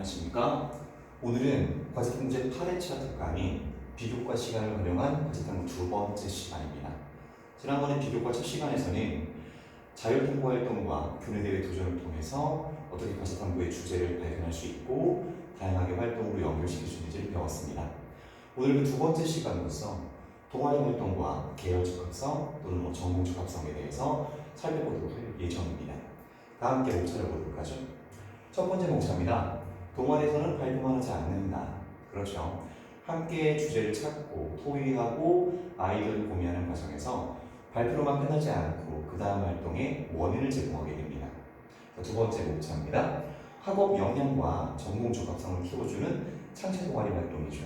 안녕하십니까? 오늘은 과제탐구제 8회차 특강인 비교과 시간을 활용한 과제탐구 두 번째 시간입니다. 지난번에 비교과 첫 시간에서는 자율탐구 활동과 교내대회 도전을 통해서 어떻게 과제탐구의 주제를 발견할 수 있고 다양하게 활동으로 연결시킬 수 있는지를 배웠습니다. 오늘 그 두 번째 시간으로서 동아리 활동과 계열 적합성 또는 전공 적합성에 대해서 살펴보도록 할 예정입니다. 다 함께 목차를 보도록 하죠. 첫 번째 목차입니다. 동아리에서는 발표만 하지 않는다. 그렇죠. 함께 주제를 찾고 토의하고 아이디어를 고민하는 과정에서 발표로만 끝나지 않고 그 다음 활동에 원인을 제공하게 됩니다. 두 번째 목차입니다. 학업 역량과 전공 적합성을 키워주는 창체 동아리 활동이죠.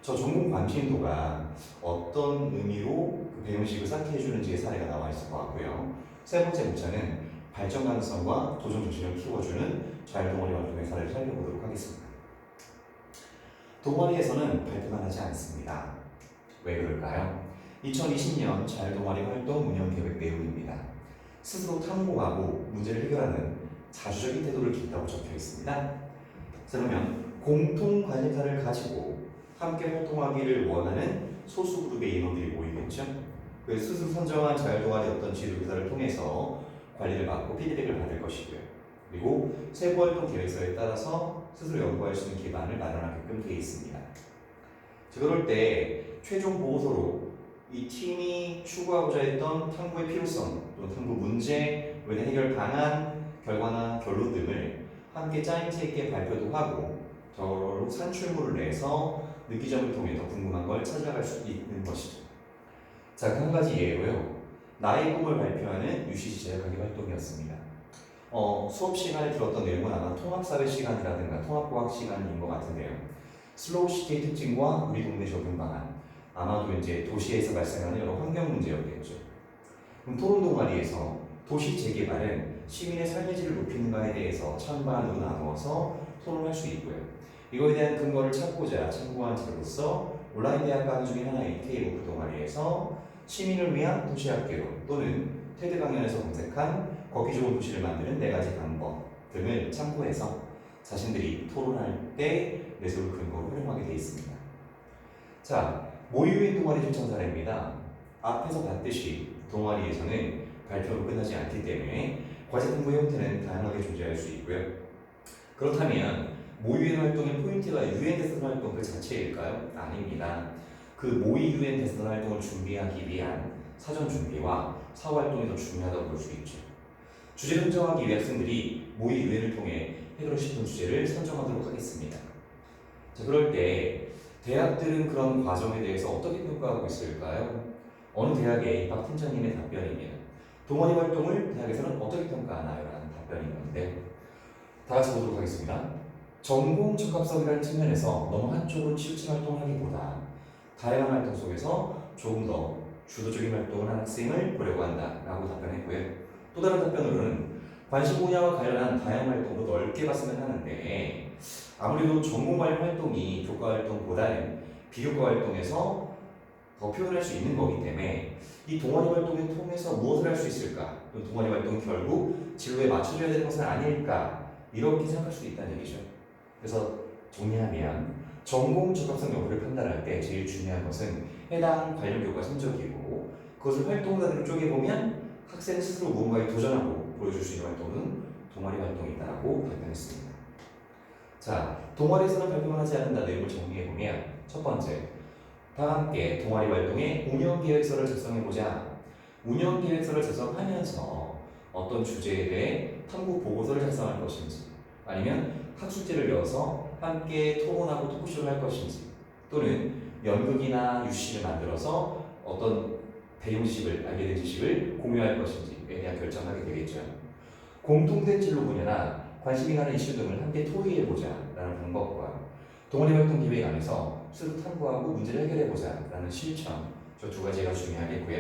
저 전공 관심도가 어떤 의미로 그 배움식을 쌓게 해주는지의 사례가 나와 있을 것 같고요. 세 번째 목차는 발전 가능성과 도전 정신을 키워주는 자율동아리 활동의 사례를 살펴보도록 하겠습니다. 동아리에서는 발표만 하지 않습니다. 왜 그럴까요? 2020년 자율동아리 활동 운영 계획 내용입니다. 스스로 탐구하고 문제를 해결하는 자주적인 태도를 기른다고 적혀 있습니다. 그러면 공통 관심사를 가지고 함께 활동하기를 원하는 소수 그룹의 인원들이 모이겠죠. 그 스스로 선정한 자율동아리 어떤 지도교사를 통해서 관리를 받고 피드백을 받을 것이고요. 그리고 세부 활동 계획서에 따라서 스스로 연구할 수 있는 기반을 마련하게끔 되어 있습니다. 그럴 때 최종 보고서로 이 팀이 추구하고자 했던 탐구의 필요성 또는 탐구 문제, 원인 해결 방안, 결과나 결론 등을 함께 짜임새 있게 발표도 하고 저로 산출물을 내서 느끼점을 통해 더 궁금한 걸 찾아갈 수 있는 것이죠. 자, 한 가지 예로요. 나의 꿈을 발표하는 UCC 제작하기 활동이었습니다. 수업 시간에 들었던 내용은 아마 통합사회 시간이라든가 통합과학 시간인 것 같은데요. 슬로우 시티의 특징과 우리 동네 적용 방안, 아마도 이제 도시에서 발생하는 여러 환경 문제였겠죠. 그럼 토론 동아리에서 도시 재개발은 시민의 삶의 질을 높이는가에 대해서 찬반으로 나누어서 토론할 수 있고요. 이거에 대한 근거를 찾고자 참고한 자로서 온라인 대학 강의 중에 하나인 K오프 동아리에서 시민을 위한 도시학개론 또는 테드 강연에서 검색한 걷기 좋은 도시를 만드는 4가지 방법 등을 참고해서 자신들이 토론할 때 내세울 근거로 활용하게 되어 있습니다. 자, 모의유인 동아리 신청 사례입니다. 앞에서 봤듯이 동아리에서는 발표로 끝나지 않기 때문에 과제탐구 형태는 다양하게 존재할 수 있고요. 그렇다면 모의유인 활동의 포인트가 유엔 대선 활동 그 자체일까요? 아닙니다. 그 모의 유엔 대선 활동을 준비하기 위한 사전 준비와 사후 활동이 더 중요하다고 볼 수 있죠. 주제를 선정하기 위해 학생들이 모의 유엔을 통해 해결하고 싶은 주제를 선정하도록 하겠습니다. 자, 그럴 때 대학들은 그런 과정에 대해서 어떻게 평가하고 있을까요? 어느 대학의 박 팀장님의 답변입니다. 동아리 활동을 대학에서는 어떻게 평가하나요? 라는 답변인 건데 다 같이 보도록 하겠습니다. 전공 적합성이라는 측면에서 너무 한쪽으로 치우친 활동을 하기보다 다양한 활동 속에서 조금 더 주도적인 활동을 하는 학생을 보려고 한다라고 답변했고요. 또 다른 답변으로는 관심 분야와 관련한 다양한 활동도 넓게 봤으면 하는데 아무래도 전공 관련 활동이 교과 활동보다는 비교과 활동에서 더 표현할 수 있는 거기 때문에 이 동아리 활동을 통해서 무엇을 할 수 있을까? 또 동아리 활동이 결국 진로에 맞춰줘야 되는 것은 아닐까? 이렇게 생각할 수도 있다는 얘기죠. 그래서 정리하면 전공 적합성 여부를 판단할 때 제일 중요한 것은 해당 관련 교과 성적이고 그것을 활동단으로 쪼개보면 학생 스스로 무언가에 도전하고 보여줄 수 있는 활동은 동아리 활동이다라고 답변했습니다. 자, 동아리에서는 발표만 하지 않는다 내용을 정리해보면 첫 번째, 다 함께 동아리 활동의 운영계획서를 작성해보자. 운영계획서를 작성하면서 어떤 주제에 대해 탐구 보고서를 작성할 것인지 아니면 학술제를 이어서 함께 토론하고 토크쇼를 할 것인지 또는 연극이나 UC를 만들어서 어떤 배운 지식을 알게 된 지식을 공유할 것인지에 대한 결정을 하게 되겠죠. 공통된 진로 분야나 관심이 가는 이슈 등을 함께 토의해보자 라는 방법과 동아리 활동 기획 안에서 스스로 탐구하고 문제를 해결해보자 라는 실천, 저 두 가지가 중요하겠고요.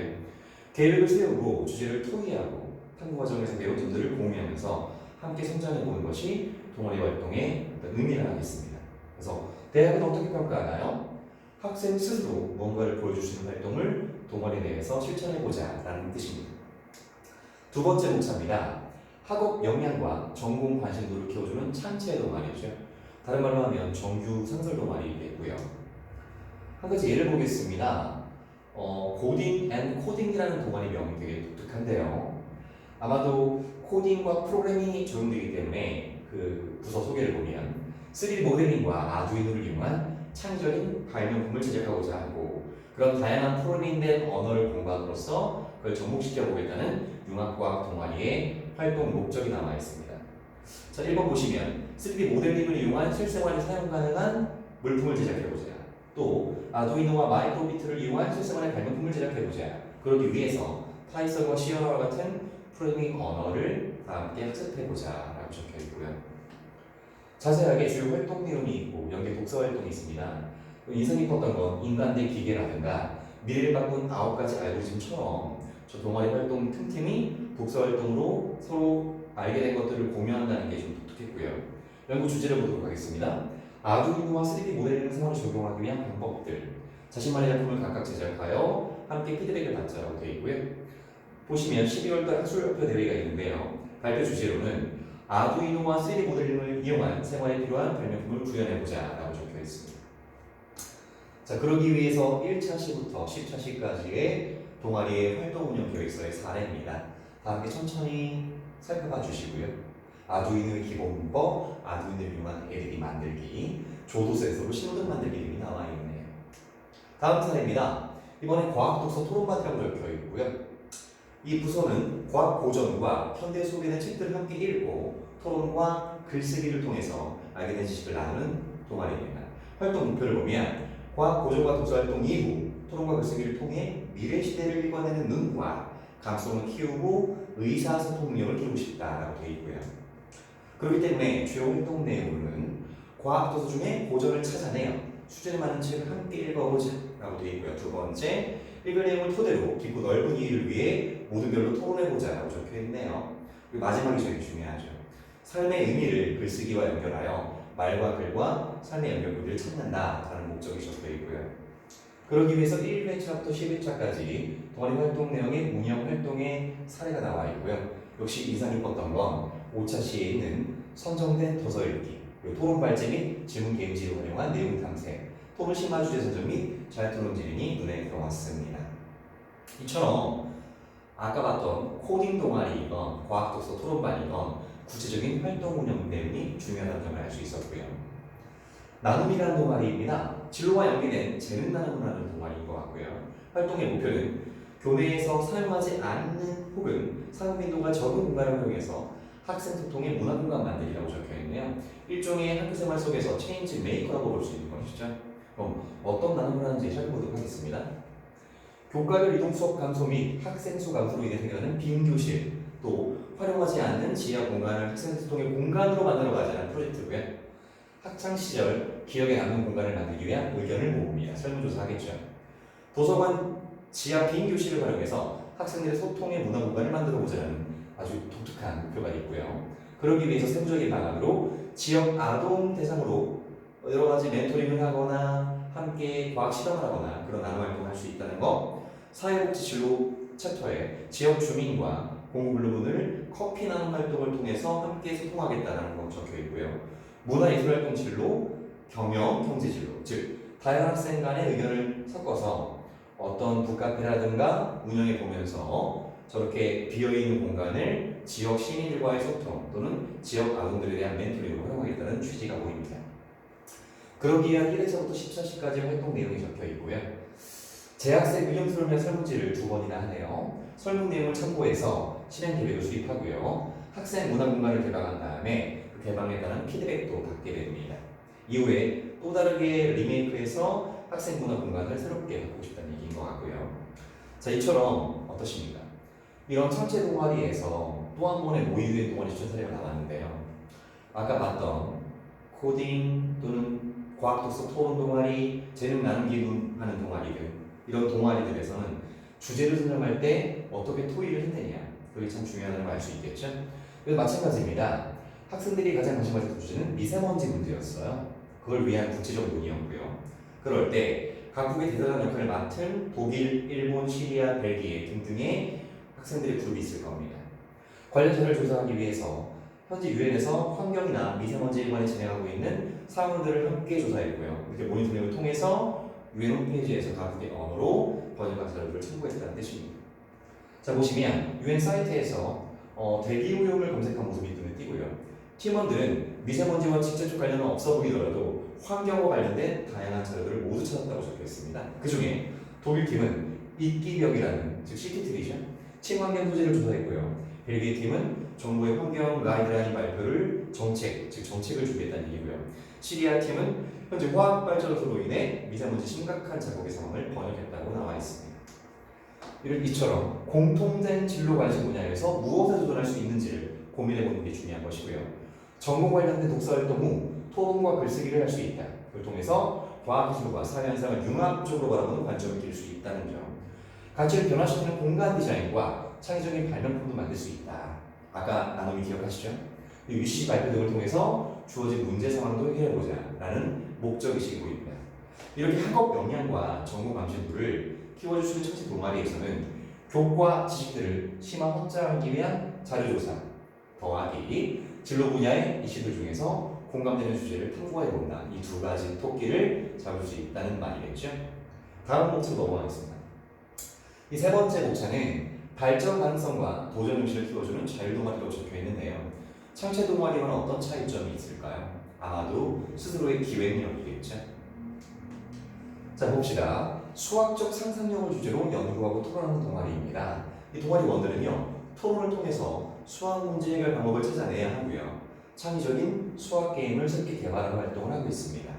계획을 세우고 주제를 토의하고 탐구 과정에서 배운 점들을 공유하면서 함께 성장해보는 것이 동아리 활동의 의미를 하겠습니다. 그래서 대학은 어떻게 평가하나요? 학생 스스로 뭔가를 보여줄 수 있는 활동을 동아리 내에서 실천해보자 라는 뜻입니다. 두 번째 목차입니다. 학업 역량과 전공 관심도를 키워주는 창체 동아리죠. 다른 말로 하면 정규 상설 동아리겠고요. 한 가지 예를 보겠습니다. 고딩 앤 코딩이라는 동아리 명이 되게 독특한데요. 아마도 코딩과 프로그래밍이 적용되기 때문에 그 부서 소개를 보면 3D 모델링과 아두이노를 이용한 창의적인 발명품을 제작하고자 하고 그런 다양한 프로그래밍된 언어를 공부함으로써 그걸 접목시켜 보겠다는 융합과학 동아리의 활동 목적이 남아 있습니다. 자, 1번 보시면 3D 모델링을 이용한 실생활에 사용 가능한 물품을 제작해보자. 또 아두이노와 마이크로비트를 이용한 실생활의 발명품을 제작해보자. 그러기 위해서 파이썬과 C와 같은 프로그래밍 언어를 다 함께 학습해보자 라고 적혀 있고요. 자세하게 주요 활동 내용이 있고 연계 독서 활동이 있습니다. 인상 깊었던 건 인간 대 기계라든가 미래를 바꾼 9가지 알고리즘처럼 저 동아리 활동 틈틈이 독서 활동으로 서로 알게 된 것들을 공유한다는 게 좀 독특했고요. 연구 주제를 보도록 하겠습니다. 아두이노와 3D 모델링 생활에 적용하기 위한 방법들. 자신만의 작품을 각각 제작하여 함께 피드백을 받자라고 되어 있고요. 보시면 12월달 학술발표 대회가 있는데요. 발표 주제로는 아두이노와 3D 모델링을 이용한 생활에 필요한 발명품을 구현해보자 라고 적혀 있습니다. 자, 그러기 위해서 1차 시부터 10차 시까지의 동아리의 활동 운영 계획서의 사례입니다. 다 함께 천천히 살펴봐 주시고요. 아두이노의 기본법, 아두이노를 이용한 LED 만들기, 조도 센서로 신호등 만들기 등이 나와 있네요. 다음 사례입니다. 이번에 과학 독서 토론반이라고 적혀 있고요. 이 부서는 과학 고전과 현대에 소개된 책들을 함께 읽고 토론과 글쓰기를 통해서 알게 된 지식을 나누는 동아리입니다. 활동 목표를 보면 과학 고전과 독서 활동 이후 토론과 글쓰기를 통해 미래 시대를 읽어내는 눈과 감성을 키우고 의사소통 능력을 키우고 싶다라고 되어 있고요. 그렇기 때문에 주요 활동 내용은 과학 도서 중에 고전을 찾아내어 수준에 맞는 책을 함께 읽어보자라고 되어 있고요. 두 번째, 읽을 내용을 토대로 깊고 넓은 이해를 위해 모두별로 토론해보자라고 적혀 있네요. 그리고 마지막이 제일 중요하죠. 삶의 의미를 글쓰기와 연결하여 말과 글과 삶의 연결고리를 찾는다라는 목적이 적혀 있고요. 그러기 위해서 1회차부터 10회차까지 동아리 활동 내용의 운영 활동의 사례가 나와 있고요. 역시 인상 깊었던 건 5차 시에 있는 선정된 도서 읽기, 그리고 토론 발제 및 질문 게임지를 활용한 내용 탐색, 토론 심화 주제 선정 및 자유토론 진행이 눈에 들어왔습니다. 이처럼 아까 봤던 코딩 동아리이건 과학 독서 토론반이건 구체적인 활동 운영 내용이 중요하다는 점을 알 수 있었고요. 나눔이라는 동아리입니다. 진로와 연계된 재능 나눔이라는 동아리인 것 같고요. 활동의 목표는 교내에서 사용하지 않는 혹은 사용 빈도가 적은 공간을 활용해서 학생 소통의 문화 공간 만들기라고 적혀 있네요. 일종의 학교 생활 속에서 체인지 메이커라고 볼 수 있는 것이죠. 그럼 어떤 나눔을 하는지 살펴보도록 하겠습니다. 교과별 이동 수업 감소 및 학생 수 감소로 인해 생겨나는 빈 교실, 또 활용하지 않는 지하 공간을 학생 소통의 공간으로 만들어가자는 프로젝트고요. 학창 시절 기억에 남는 공간을 만들기 위한 의견을 모읍니다. 설문조사하겠죠. 도서관 지하 빈 교실을 활용해서 학생들의 소통의 문화 공간을 만들어 보자는 아주 독특한 목표가 있고요. 그러기 위해서 세부적인 방안으로 지역 아동 대상으로 여러 가지 멘토링을 하거나 함께 과학 실험을 하거나 그런 나눔 활동을 할 수 있다는 거. 사회복지 진로 챕터에 지역 주민과 공부블루문을 커피 나눔 활동을 통해서 함께 소통하겠다는 거 적혀 있고요. 문화예술활동 진로, 경영, 경제 진로, 즉 다양한 학생 간의 의견을 섞어서 어떤 북카페라든가 운영해 보면서 저렇게 비어있는 공간을 지역 시민들과의 소통 또는 지역 아동들에 대한 멘토링으로 활용하겠다는 취지가 보입니다. 그러기 위한 1에서부터 14시까지 활동 내용이 적혀 있고요. 재학생 의견 수렴의 설문지를 2번이나 하네요. 설문 내용을 참고해서 실행 계획을 수립하고요. 학생 문화 공간을 개방한 다음에 그 개방에 따른 피드백도 받게 됩니다. 이후에 또 다르게 리메이크해서 학생 문화 공간을 새롭게 바꾸고 싶다는 얘기인 것 같고요. 자, 이처럼 어떠십니까? 이런 전체 동아리에서 또 한 번의 모의된 동아리 추천 사례가 나왔는데요. 아까 봤던 코딩 또는 과학 독서 토론 동아리, 재능 나누기 하는 동아리 등 이런 동아리들에서는 주제를 선정할 때 어떻게 토의를 했느냐, 그게 참 중요하다는 걸 알 수 있겠죠. 그래서 마찬가지입니다. 학생들이 가장 관심 가졌던 주제는 미세먼지 문제였어요. 그걸 위한 국제적 논의였고요. 그럴 때 각국의 대단한 역할을 맡은 독일, 일본, 시리아, 벨기에 등등의 학생들의 그룹이 있을 겁니다. 관련 자료를 조사하기 위해서 현재 유엔에서 환경이나 미세먼지 일관에 진행하고 있는 사항들을 함께 조사했고요. 이렇게 모니터링을 통해서 유엔 홈페이지에서 각국의 언어로 번역한 자료들을 참고했다는 뜻입니다. 자, 보시면 유엔 사이트에서 대기 오염을 검색한 모습이 눈에 띄고요. 팀원들은 미세먼지와 직접적 관련은 없어 보이더라도 환경과 관련된 다양한 자료들을 모두 찾았다고 적혀 있습니다. 그 중에 독일팀은 이기벽이라는 즉 시티트리죠. 친환경 소재를 조사했고요. 벨기에 팀은 정부의 환경 가이드라인 발표를 정책을 준비했다는 얘기고요. 시리아 팀은 현재 화학 발전으로 인해 미세먼지 심각한 자국의 상황을 번역했다고 나와 있습니다. 이처럼 공통된 진로 관심 분야에서 무엇에 도전할 수 있는지를 고민해보는 게 중요한 것이고요. 전공 관련된 독서 활동 후 토론과 글쓰기를 할 수 있다. 그걸 통해서 과학기술과 사회현상을 융합적으로 바라보는 관점을 기를 수 있다는 점. 가치를 변화시키는 공간 디자인과 창의적인 발명품도 만들 수 있다. 아까 나눔이 기억하시죠? UC 발표 등을 통해서 주어진 문제 상황도 해결해보자 라는 목적의식이 보입니다. 이렇게 학업 역량과 전공 감시도를 키워주시는 청취 동아리에서는 교과 지식들을 심화 확장하기 위한 자료조사 더하기 진로 분야의 이슈들 중에서 공감되는 주제를 탐구해본다. 이 두 가지 토끼를 잡을 수 있다는 말이겠죠. 다음 목차로 넘어가겠습니다. 이 세 번째 목차는 발전 가능성과 도전 의식을 키워주는 자율동아리라고 적혀 있는데요. 창체 동아리와는 어떤 차이점이 있을까요? 아마도 스스로의 기획력이겠죠. 자, 봅시다. 수학적 상상력을 주제로 연구하고 토론하는 동아리입니다. 이 동아리 원들은요, 토론을 통해서 수학 문제 해결 방법을 찾아내야 하고요. 창의적인 수학 게임을 새롭게 개발하는 활동을 하고 있습니다.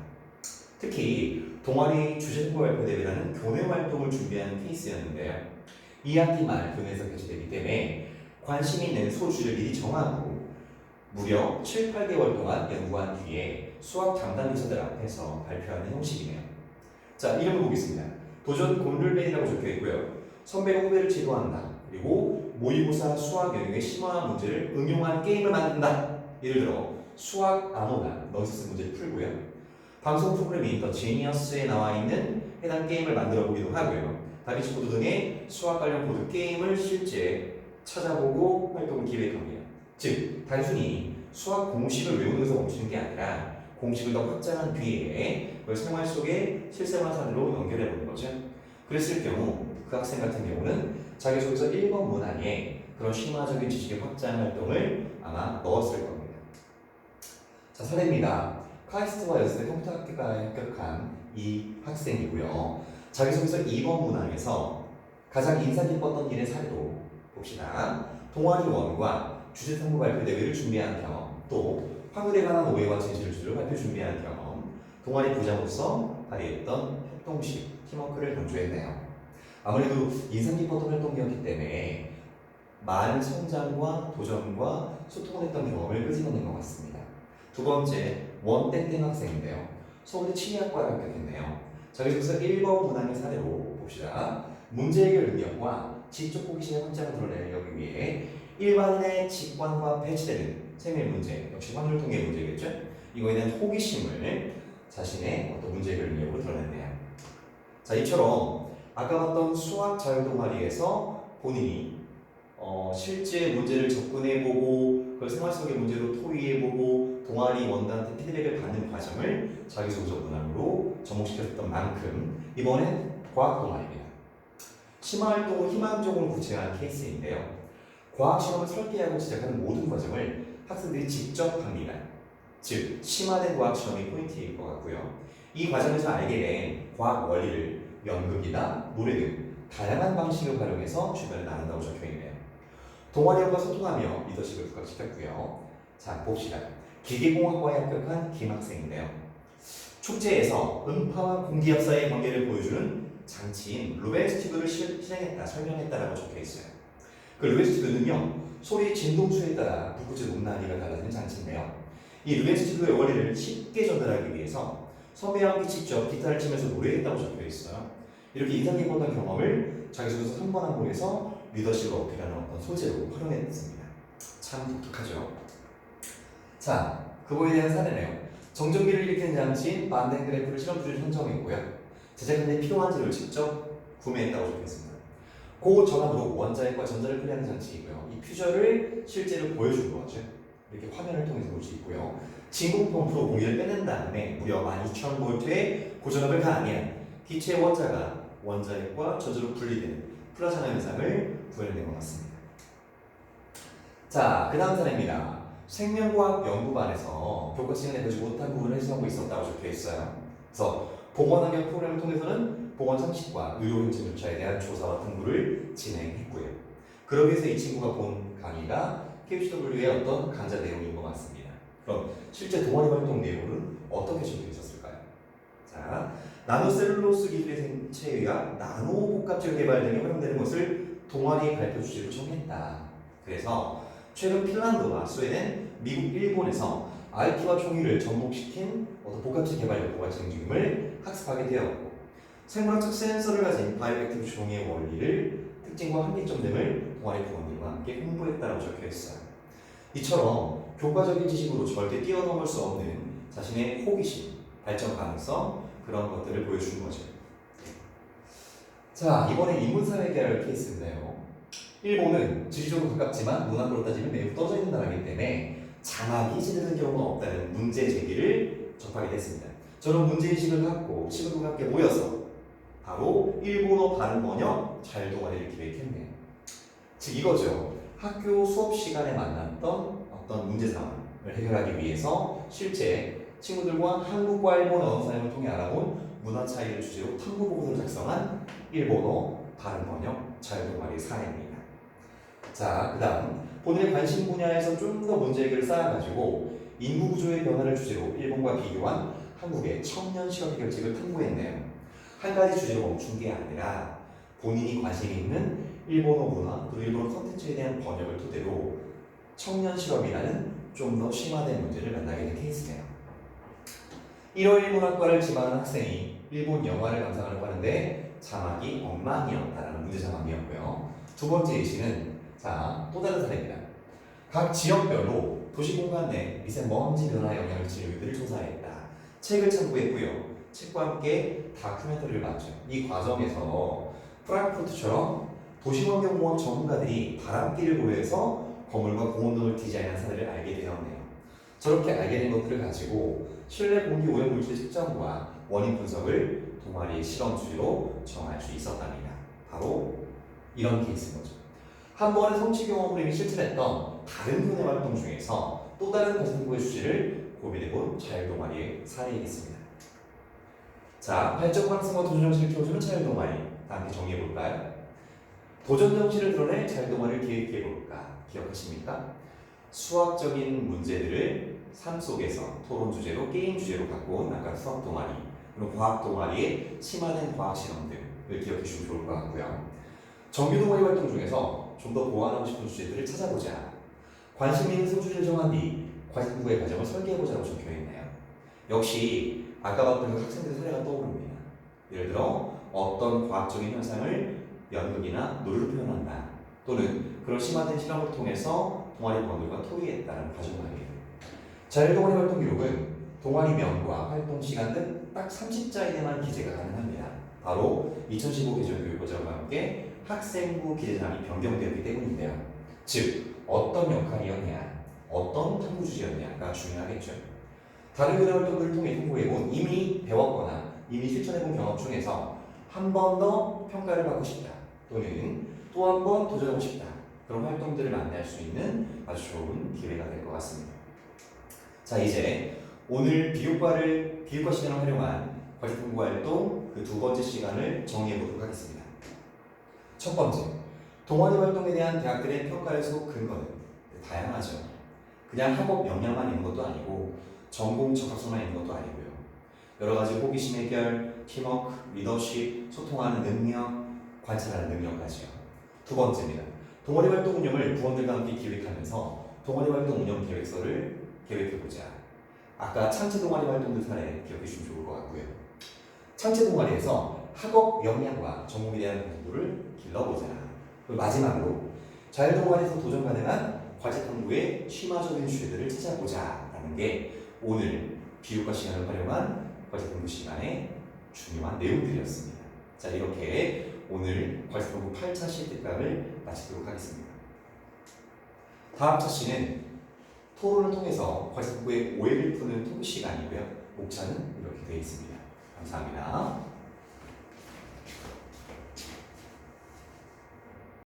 특히 동아리 주제통보 발표 대회라는 교내 활동을 준비하는 케이스였는데요. 2학기 말 교내에서 개최되기 때문에 관심 있는 소주를 미리 정하고 무려 7, 8개월 동안 연구한 뒤에 수학 담당 교사들 앞에서 발표하는 형식이네요. 자, 이름을 보겠습니다. 도전 곤룰벤이라고 적혀 있고요. 선배가 후배를 지도한다. 그리고 모의고사 수학 영역의 심화 문제를 응용한 게임을 만든다. 예를 들어 수학 암호나 넌센스 문제를 풀고요. 방송 프로그램인 더 지니어스에 나와 있는 해당 게임을 만들어 보기도 하고요. 다비치 코드 등의 수학 관련 보드 게임을 실제 찾아보고 활동을 기획합니다. 즉, 단순히 수학 공식을 외우는 것을 멈추는 게 아니라 공식을 더 확장한 뒤에 그걸 생활 속의 실생활 사례로 연결해 보는 거죠. 그랬을 경우 그 학생 같은 경우는 자기소개서 1번 문항에 그런 심화적인 지식의 확장 활동을 아마 넣었을 겁니다. 자, 사례입니다. 카이스트와 연세대 컴퓨터 학교에 합격한 이 학생이고요. 자기소개서 2번 문항에서 가장 인상 깊었던 일의 사례도 봅시다. 동아리 원과 주제 탐구 발표 대회를 준비한 경험, 또 확률에 관한 오해와 진실을 주제로 발표 준비한 경험, 동아리 부장으로서 발휘했던 협동식, 팀워크를 강조했네요. 아무래도 인상 깊었던 활동이었기 때문에 많은 성장과 도전과 소통을 했던 경험을 끄집어낸 것 같습니다. 두 번째, 원땡땡 학생인데요. 서울대 치리학과를 합격했네요. 자기소개서 1번 문항의 사례로 봅시다. 문제 해결 능력과 지적 호기심의 확장을 드러내기 위해 일반인의 직관과 배치되는 생일 문제, 역시 확률 통계 문제겠죠? 이거에 대한 호기심을 자신의 어떤 문제 해결 능력으로 드러냈네요. 자, 이처럼 아까 봤던 수학 자율 동아리에서 본인이 실제 문제를 접근해보고 그걸 생활 속의 문제로 토의해보고 동아리 원단한테 피드백을 받는 과정을 자기소개서 문항으로 접목시켰던 만큼 이번엔 과학 동아리입니다. 심화 활동을 희망적으로 구체화한 케이스인데요. 과학 시험을 설계하고 시작하는 모든 과정을 학생들이 직접 합니다. 즉, 심화된 과학 시험이 포인트일 것 같고요. 이 과정에서 알게 된 과학 원리를 연극이나 노래 등 다양한 방식을 활용해서 주변에 나눈다고 적혀 있네요. 동아리원과 소통하며 리더십을 부각시켰고요. 자, 봅시다. 기계공학과에 합격한 김 학생인데요. 축제에서 음파와 공기 역사의 관계를 보여주는 장치인 루벤 스튜디오를 설명했다라고 적혀 있어요. 그 루벤 스튜디오는요, 소리 진동수에 따라 불꽃의 높낮이가 달라지는 장치인데요. 이 루벤 스튜디오의 원리를 쉽게 전달하기 위해서 선배와 함께 직접 기타를 치면서 노래했다고 적혀 있어요. 이렇게 인상 깊었던 경험을 자기소개서 3번 항목에서 리더십을 어필하는 어떤 소재로 활용했습니다. 참 독특하죠. 자, 그거에 대한 사례네요. 정전기를 일으키는 장치인 반덴그래프를 실험 주제로 선정했고요. 제작하는 데 필요한 재료를 직접 구매했다고 적혀있습니다. 고전압으로 원자핵과 전자를 분리하는 장치이고요. 이 퓨저를 실제로 보여준 거죠. 이렇게 화면을 통해서 볼 수 있고요. 진공 펌프로 공기를 빼낸 다음에 무려 12,000V의 고전압을 가하면 기체의 원자가 원자핵과 전자로 분리되는 플라즈마 현상을 구현해낸 것 같습니다. 자, 그 다음 사례입니다. 생명과학 연구반에서 교과 시간에 배우지 못한 부분을 해석하고 있었다고 적혀 있어요. 그래서 보건환경 프로그램을 통해서는 보건 상식과 의료 행정 절차에 대한 조사와 탐구를 진행했고요. 그러기 위해서 이 친구가 본 강의가 KUCW의 어떤 강좌 내용인 것 같습니다. 그럼 실제 동아리 활동 내용은 어떻게 적혀 있었을까요? 자, 나노셀룰로스 기술의 생체에 의한 나노 복합질 개발 등에 활용되는 것을 동아리 발표 주제로 정했다. 그래서 최근 핀란드와 스웨덴, 미국, 일본에서 IT와 총의를 접목시킨 어떤 복합질 개발 연구가 진행 중임을 학습하게 되었고, 생물학적 센서를 가진 바이오액티브 종의 원리를 특징과 한계점 등을 동아리 부원들과 함께 홍보했다고 적혀 있어요. 이처럼 교과적인 지식으로 절대 뛰어넘을 수 없는 자신의 호기심, 발전 가능성, 그런 것들을 보여주는 거죠. 자, 이번에 인문사회 계열 케이스인데요. 일본은 지리적으로 가깝지만 문학으로 따지면 매우 떨어져 있는 나라이기 때문에 자막이 제대로 된 경우가 없다는 문제 제기를 접하게 됐습니다. 저런 문제의식을 갖고 친구들과 함께 모여서 바로 일본어 발음 번역 자율동아리를 기획했네요. 즉 이거죠. 학교 수업 시간에 만났던 어떤 문제 상황을 해결하기 위해서 실제 친구들과 한국과 일본 언어 사용을 통해 알아본 문화 차이를 주제로 탐구 보고서를 작성한 일본어 발음 번역 자율동아리 사례입니다. 자, 그 다음 본인의 관심 분야에서 좀 더 문제 해결을 쌓아가지고 인구 구조의 변화를 주제로 일본과 비교한 한국의 청년 실업 해결책을 탐구했네요. 한 가지 주제로 멈춘 게 아니라 본인이 관심 있는 일본어 문화 그리고 일본어 컨텐츠에 대한 번역을 토대로 청년 실업이라는 좀 더 심화된 문제를 만나게 된 케이스네요. 1월 일본학과를 지망한 학생이 일본 영화를 감상하려고 하는데 자막이 엉망이었다라는 문제 자막이었고요. 두 번째 예시는 자, 또 다른 사례입니다. 각 지역별로 도시공간 내 미세먼지 변화 영향을 미치는 요인들을 조사했다. 책을 참고했고요. 책과 함께 다큐멘터리를 봤죠. 이 과정에서 프랑크푸르트처럼 도시환경공학 전문가들이 바람길을 고려해서 건물과 공원등을 디자인한 사례를 알게 되었네요. 저렇게 알게 된 것들을 가지고 실내 공기 오염 물질 측정과 원인 분석을 동아리의 실험 주제로 정할 수 있었답니다. 바로 이런 케이스인 거죠. 한 번의 성취 경험으로 이미 실천했던 다른 분야 활동 중에서 또 다른 과정의 주제를 고민해본 자율동아리의 사례이겠습니다. 자, 발전 가능성과 도전 정신을 키워주는 자율동아리 함께 정리해볼까요? 도전 정신을 드러낼 자율동아리를 기획해볼까? 기억하십니까? 수학적인 문제들을 삶 속에서 토론 주제로 게임 주제로 갖고 온 아까 수학 동아리 그리고 과학 동아리의 심화된 과학 실험들을 기억해 주시면 좋을 것 같고요. 정규 동아리 활동 중에서 좀 더 보완하고 싶은 주제들을 찾아보자. 관심 있는 소주를 정한 뒤 과제 탐구의 과정을 설계해보자고 적혀있네요. 역시 아까 봤던 그 학생들의 사례가 떠오릅니다. 예를 들어 어떤 과학적인 현상을 연극이나 노래로 표현한다. 또는 그런 심화된 실험을 통해서 동아리 부원들과 토의했다는 가정하기예요. 자율동아리 활동 기록은 동아리명과 활동 시간 등 딱 30자에게만 기재가 가능합니다. 바로 2015 개정 교육과정과 함께 학생부 기재사항이 변경되었기 때문인데요. 즉 어떤 역할이었냐, 어떤 탐구 주제였냐가 중요하겠죠. 다른 교내 활동들을 통해 탐구해본 이미 배웠거나 이미 실천해본 경험 중에서 한 번 더 평가를 받고 싶다 또는 또 한 번 도전하고 싶다 그런 활동들을 만날 수 있는 아주 좋은 기회가 될 것 같습니다. 자, 이제 오늘 비교과 시간을 활용한 과제 탐구 활동 그 두 번째 시간을 정리해 보도록 하겠습니다. 첫 번째, 동아리 활동에 대한 대학들의 평가에서 근거는 다양하죠. 그냥 학업 역량만 있는 것도 아니고 전공 적합성만 있는 것도 아니고요. 여러 가지 호기심 해결, 팀워크, 리더십, 소통하는 능력, 관찰하는 능력까지요. 두 번째입니다. 동아리 활동 운영을 부원들과 함께 기획하면서 동아리 활동 운영 계획서를 계획해보자. 아까 창체 동아리 활동들 사례 기억해 주시면 좋을 것 같고요. 창체 동아리에서 학업 역량과 전공에 대한 공부를 길러보자. 그리고 마지막으로 자율동아리에서 도전 가능한 과제 탐구의 심화적인 주제들을 찾아보자라는 게 오늘 비교과 시간을 활용한 과제 탐구 시간의 중요한 내용들이었습니다. 자, 이렇게 오늘 과제 탐구 8차 실습강을 마치도록 하겠습니다. 다음 차시는 토론을 통해서 과제 공부의 오해를 푸는 토크 시간이고요. 목차는 이렇게 되어 있습니다.